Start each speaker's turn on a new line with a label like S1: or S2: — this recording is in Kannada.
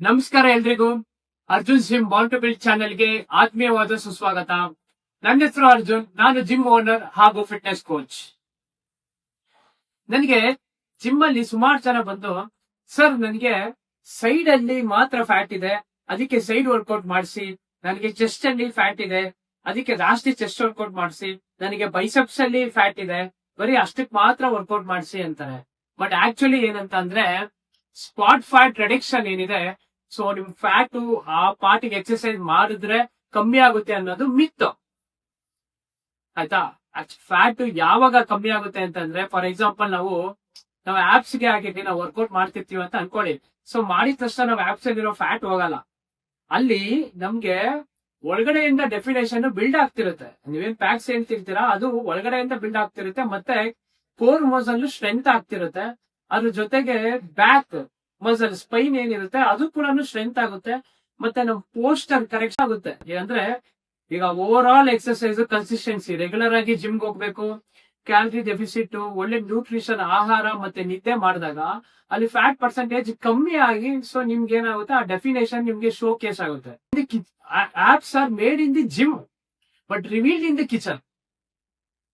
S1: ನಮಸ್ಕಾರ ಎಲ್ರಿಗೂ. Arjun gym bond to build ಚಾನೆಲ್ಗೆ ಆತ್ಮೀಯವಾದ ಸುಸ್ವಾಗತ. ನನ್ನ ಹೆಸರು ಅರ್ಜುನ್. ನಾನು ಜಿಮ್ ಓನರ್ ಹಾಗೂ ಫಿಟ್ನೆಸ್ ಕೋಚ್. ನನಗೆ ಜಿಮ್ ಅಲ್ಲಿ ಸುಮಾರು ಜನ ಬಂದು, ಸರ್ ನನಗೆ ಸೈಡ್ ಅಲ್ಲಿ ಮಾತ್ರ ಫ್ಯಾಟ್ ಇದೆ, ಅದಕ್ಕೆ ಸೈಡ್ ವರ್ಕೌಟ್ ಮಾಡಿಸಿ. ನನಗೆ ಚೆಸ್ಟ್ ಅಲ್ಲಿ ಫ್ಯಾಟ್ ಇದೆ, ಅದಕ್ಕೆ ಜಾಸ್ತಿ ಚೆಸ್ಟ್ ವರ್ಕೌಟ್ ಮಾಡಿಸಿ. ನನಗೆ ಬೈಸೆಪ್ಸ್ ಅಲ್ಲಿ ಫ್ಯಾಟ್ ಇದೆ, ಬರೀ ಅಷ್ಟಕ್ಕೆ ಮಾತ್ರ ವರ್ಕೌಟ್ ಮಾಡಿಸಿ ಅಂತಾರೆ. ಬಟ್ ಆಕ್ಚುಲಿ ಏನಂತ ಅಂದ್ರೆ, ಸ್ಪಾಟ್ ಫ್ಯಾಟ್ ರಿಡಕ್ಷನ್ ಏನಿದೆ, ಸೊ ನಿಮ್ ಫ್ಯಾಟ್ ಆ ಪಾರ್ಟಿಗೆ ಎಕ್ಸರ್ಸೈಸ್ ಮಾಡಿದ್ರೆ ಕಮ್ಮಿ ಆಗುತ್ತೆ ಅನ್ನೋದು ಮಿತ್. ಆಯ್ತಾ? ಫ್ಯಾಟ್ ಯಾವಾಗ ಕಮ್ಮಿ ಆಗುತ್ತೆ ಅಂತಂದ್ರೆ, ಫಾರ್ ಎಕ್ಸಾಂಪಲ್ ನಾವು ಆಪ್ಸ್ ಗೆ ಆಗಿದ್ವಿ, ನಾವು ವರ್ಕೌಟ್ ಮಾಡ್ತಿರ್ತೀವಿ ಅಂತ ಅನ್ಕೊಳ್ಳಿ. ಸೊ ಮಾಡಿದ ತಕ್ಷಣ ನಾವು ಆಪ್ಸ್ ಅಲ್ಲಿರೋ ಫ್ಯಾಟ್ ಹೋಗಲ್ಲ. ಅಲ್ಲಿ ನಮ್ಗೆ ಒಳಗಡೆಯಿಂದ ಡೆಫಿನೇಷನ್ ಬಿಲ್ಡ್ ಆಗ್ತಿರುತ್ತೆ. ನೀವೇನ್ ಪ್ಯಾಕ್ಸ್ ಏನ್ ತಿಂತೀರಾ ಅದು ಒಳಗಡೆಯಿಂದ ಬಿಲ್ಡ್ ಆಗ್ತಿರುತ್ತೆ. ಮತ್ತೆ ಕೋರ್ ಮಸಲ್ ಸ್ಟ್ರೆಂತ್ ಆಗ್ತಿರುತ್ತೆ. ಅದ್ರ ಜೊತೆಗೆ ಬ್ಯಾಕ್ ಮಸಲ್ ಸ್ಪೈನ್ ಏನಿರುತ್ತೆ ಅದು ಕೂಡ ಸ್ಟ್ರೆಂತ್ ಆಗುತ್ತೆ. ಮತ್ತೆ ನಮ್ ಪೋಸ್ಟರ್ ಕರೆಕ್ಟ್ ಆಗುತ್ತೆ. ಅಂದ್ರೆ ಈಗ over all exercise consistency, regular ಆಗಿ ಜಿಮ್ಗೆ ಹೋಗ್ಬೇಕು, ಕ್ಯಾಲರಿ ಡೆಫಿಸಿಟ್, ಒಳ್ಳೆ ನ್ಯೂಟ್ರಿಷನ್ ಆಹಾರ ಮತ್ತೆ ನಿದ್ದೆ ಮಾಡಿದಾಗ ಅಲ್ಲಿ ಫ್ಯಾಟ್ ಪರ್ಸೆಂಟೇಜ್ ಕಮ್ಮಿ ಆಗಿ, ಸೊ ನಿಮ್ಗೆ ಏನಾಗುತ್ತೆ, ಆ ಡೆಫಿನೇಷನ್ ನಿಮ್ಗೆ ಶೋ ಕೇಸ್ ಆಗುತ್ತೆ. Apps are made in the gym but revealed in the kitchen.